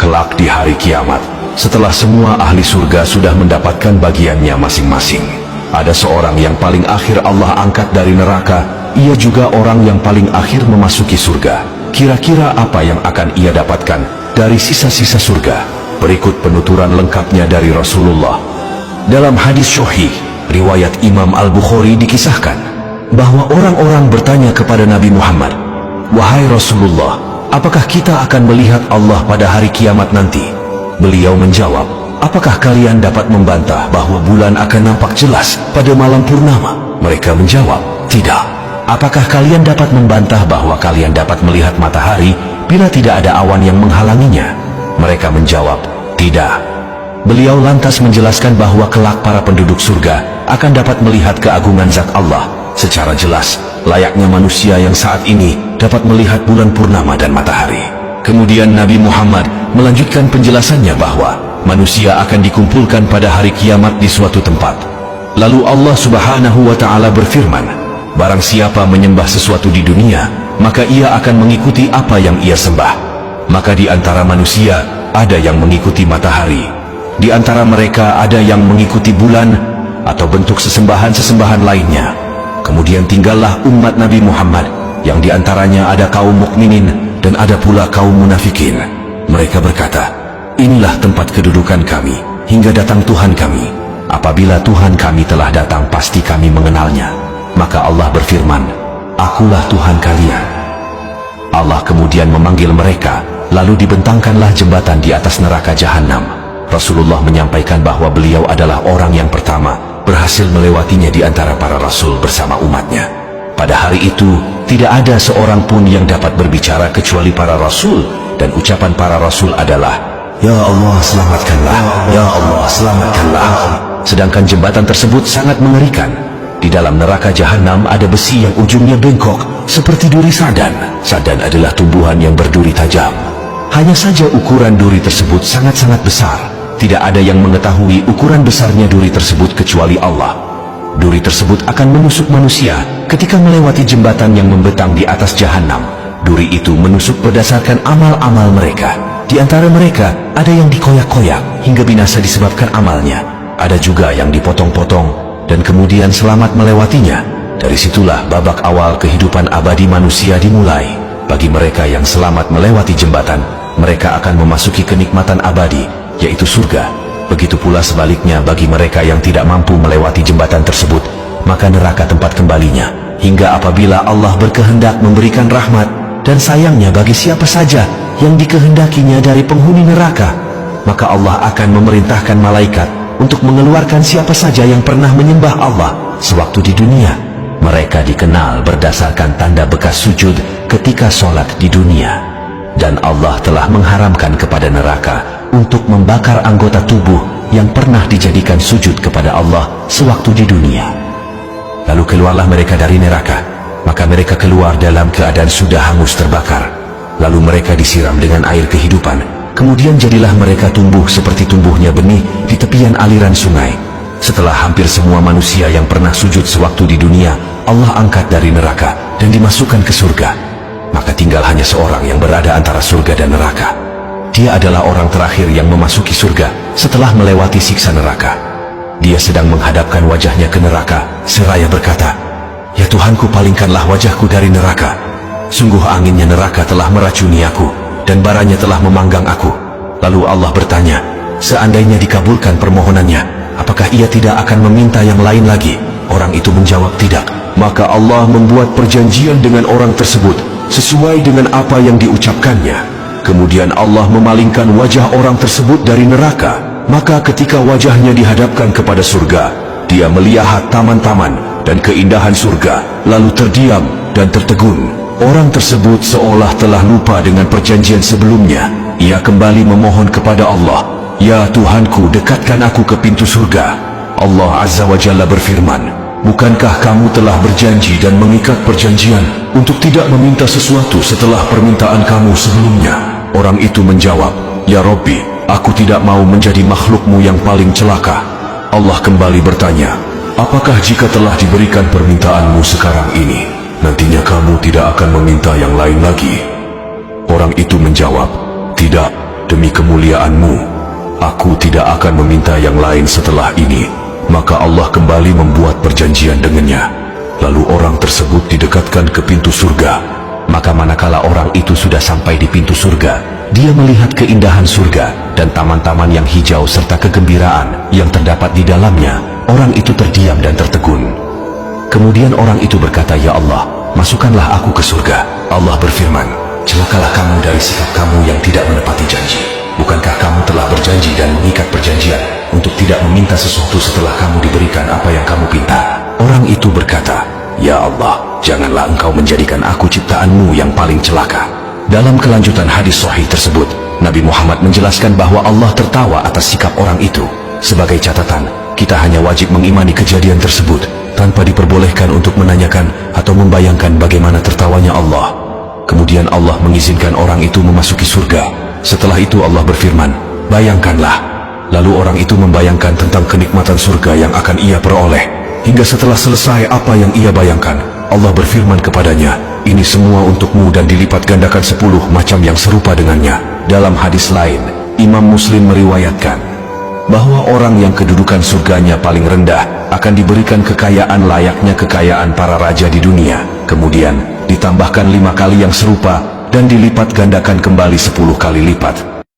kelak di hari kiamat, setelah semua ahli surga sudah mendapatkan bagiannya masing-masing, ada seorang yang paling akhir Allah angkat dari neraka. Ia juga orang yang paling akhir memasuki surga. Kira-kira apa yang akan ia dapatkan dari sisa-sisa surga? Berikut penuturan lengkapnya dari Rasulullah. Dalam hadis sahih riwayat Imam Al-Bukhari dikisahkan bahwa orang-orang bertanya kepada Nabi Muhammad, "Wahai Rasulullah, apakah kita akan melihat Allah pada hari kiamat nanti?" Beliau menjawab, "Apakah kalian dapat membantah bahwa bulan akan nampak jelas pada malam purnama?" Mereka menjawab, "Tidak." "Apakah kalian dapat membantah bahwa kalian dapat melihat matahari bila tidak ada awan yang menghalanginya?" Mereka menjawab, "Tidak." Beliau lantas menjelaskan bahwa kelak para penduduk surga akan dapat melihat keagungan zat Allah secara jelas, layaknya manusia yang saat ini dapat melihat bulan purnama dan matahari. Kemudian Nabi Muhammad melanjutkan penjelasannya bahwa manusia akan dikumpulkan pada hari kiamat di suatu tempat. Lalu Allah Subhanahu wa Ta'ala berfirman, "Barang siapa menyembah sesuatu di dunia, maka ia akan mengikuti apa yang ia sembah. Maka di antara manusia ada yang mengikuti matahari, di antara mereka ada yang mengikuti bulan, atau bentuk sesembahan-sesembahan lainnya. Kemudian tinggallah umat Nabi Muhammad, yang di antaranya ada kaum mukminin dan ada pula kaum munafikin. Mereka berkata, 'Inilah tempat kedudukan kami hingga datang Tuhan kami. Apabila Tuhan kami telah datang, pasti kami mengenalnya.' Maka Allah berfirman, 'Akulah Tuhan kalian.' Allah kemudian memanggil mereka, lalu dibentangkanlah jembatan di atas neraka jahanam. Rasulullah menyampaikan bahwa beliau adalah orang yang pertama berhasil melewatinya di antara para rasul bersama umatnya. Pada hari itu, tidak ada seorang pun yang dapat berbicara kecuali para rasul, dan ucapan para rasul adalah, 'Ya Allah, selamatkanlah, Ya Allah, selamatkanlah.' Sedangkan jembatan tersebut sangat mengerikan. Di dalam neraka jahanam ada besi yang ujungnya bengkok seperti duri sadan. Sadan adalah tumbuhan yang berduri tajam. Hanya saja ukuran duri tersebut sangat-sangat besar. Tidak ada yang mengetahui ukuran besarnya duri tersebut kecuali Allah. Duri tersebut akan menusuk manusia ketika melewati jembatan yang membentang di atas jahanam. Duri itu menusuk berdasarkan amal-amal mereka. Di antara mereka ada yang dikoyak-koyak hingga binasa disebabkan amalnya. Ada juga yang dipotong-potong dan kemudian selamat melewatinya. Dari situlah babak awal kehidupan abadi manusia dimulai. Bagi mereka yang selamat melewati jembatan, mereka akan memasuki kenikmatan abadi, yaitu surga. Begitu pula sebaliknya bagi mereka yang tidak mampu melewati jembatan tersebut, maka neraka tempat kembalinya. Hingga apabila Allah berkehendak memberikan rahmat dan sayangnya bagi siapa saja yang dikehendakinya dari penghuni neraka, maka Allah akan memerintahkan malaikat untuk mengeluarkan siapa saja yang pernah menyembah Allah sewaktu di dunia. Mereka dikenal berdasarkan tanda bekas sujud ketika sholat di dunia. Dan Allah telah mengharamkan kepada neraka untuk membakar anggota tubuh yang pernah dijadikan sujud kepada Allah sewaktu di dunia. Lalu keluarlah mereka dari neraka, maka mereka keluar dalam keadaan sudah hangus terbakar. Lalu mereka disiram dengan air kehidupan. Kemudian jadilah mereka tumbuh seperti tumbuhnya benih di tepian aliran sungai. Setelah hampir semua manusia yang pernah sujud sewaktu di dunia, Allah angkat dari neraka dan dimasukkan ke surga. Maka tinggal hanya seorang yang berada antara surga dan neraka. Dia adalah orang terakhir yang memasuki surga setelah melewati siksa neraka. Dia sedang menghadapkan wajahnya ke neraka seraya berkata, "Ya Tuhanku, palingkanlah wajahku dari neraka. Sungguh anginnya neraka telah meracuni aku, dan baranya telah memanggang aku." Lalu Allah bertanya, "Seandainya dikabulkan permohonannya, apakah ia tidak akan meminta yang lain lagi?" Orang itu menjawab, "Tidak." Maka Allah membuat perjanjian dengan orang tersebut sesuai dengan apa yang diucapkannya. Kemudian Allah memalingkan wajah orang tersebut dari neraka. Maka ketika wajahnya dihadapkan kepada surga, dia melihat taman-taman dan keindahan surga, lalu terdiam dan tertegun. Orang tersebut seolah telah lupa dengan perjanjian sebelumnya. Ia kembali memohon kepada Allah, "Ya Tuhanku, dekatkan aku ke pintu surga." Allah Azza wa Jalla berfirman, "Bukankah kamu telah berjanji dan mengikat perjanjian untuk tidak meminta sesuatu setelah permintaan kamu sebelumnya?" Orang itu menjawab, "Ya Rabbi, aku tidak mau menjadi makhlukmu yang paling celaka." Allah kembali bertanya, "Apakah jika telah diberikan permintaanmu sekarang ini, nantinya kamu tidak akan meminta yang lain lagi?" Orang itu menjawab, "Tidak, demi kemuliaan-Mu, aku tidak akan meminta yang lain setelah ini. Maka Allah kembali membuat perjanjian dengannya. Lalu orang tersebut didekatkan ke pintu surga. Maka manakala orang itu sudah sampai di pintu surga, dia melihat keindahan surga dan taman-taman yang hijau serta kegembiraan yang terdapat di dalamnya. Orang itu terdiam dan tertegun. Kemudian orang itu berkata, "Ya Allah, masukkanlah aku ke surga." Allah berfirman, "Celakalah kamu dari sikap kamu yang tidak menepati janji. Bukankah kamu telah berjanji dan mengikat perjanjian untuk tidak meminta sesuatu setelah kamu diberikan apa yang kamu pinta?" Orang itu berkata, "Ya Allah, janganlah Engkau menjadikan aku ciptaan-Mu yang paling celaka." Dalam kelanjutan hadis sahih tersebut, Nabi Muhammad menjelaskan bahwa Allah tertawa atas sikap orang itu. Sebagai catatan, kita hanya wajib mengimani kejadian tersebut tanpa diperbolehkan untuk menanyakan atau membayangkan bagaimana tertawanya Allah. Kemudian Allah mengizinkan orang itu memasuki surga. Setelah itu Allah berfirman, "Bayangkanlah." Lalu orang itu membayangkan tentang kenikmatan surga yang akan ia peroleh. Hingga setelah selesai apa yang ia bayangkan, Allah berfirman kepadanya, "Ini semua untukmu dan dilipat gandakan 10 macam yang serupa dengannya." Dalam hadis lain, Imam Muslim meriwayatkan bahwa orang yang kedudukan surganya paling rendah akan diberikan kekayaan layaknya kekayaan para raja di dunia. Kemudian ditambahkan 5 kali yang serupa dan dilipat gandakan kembali 10 kali lipat.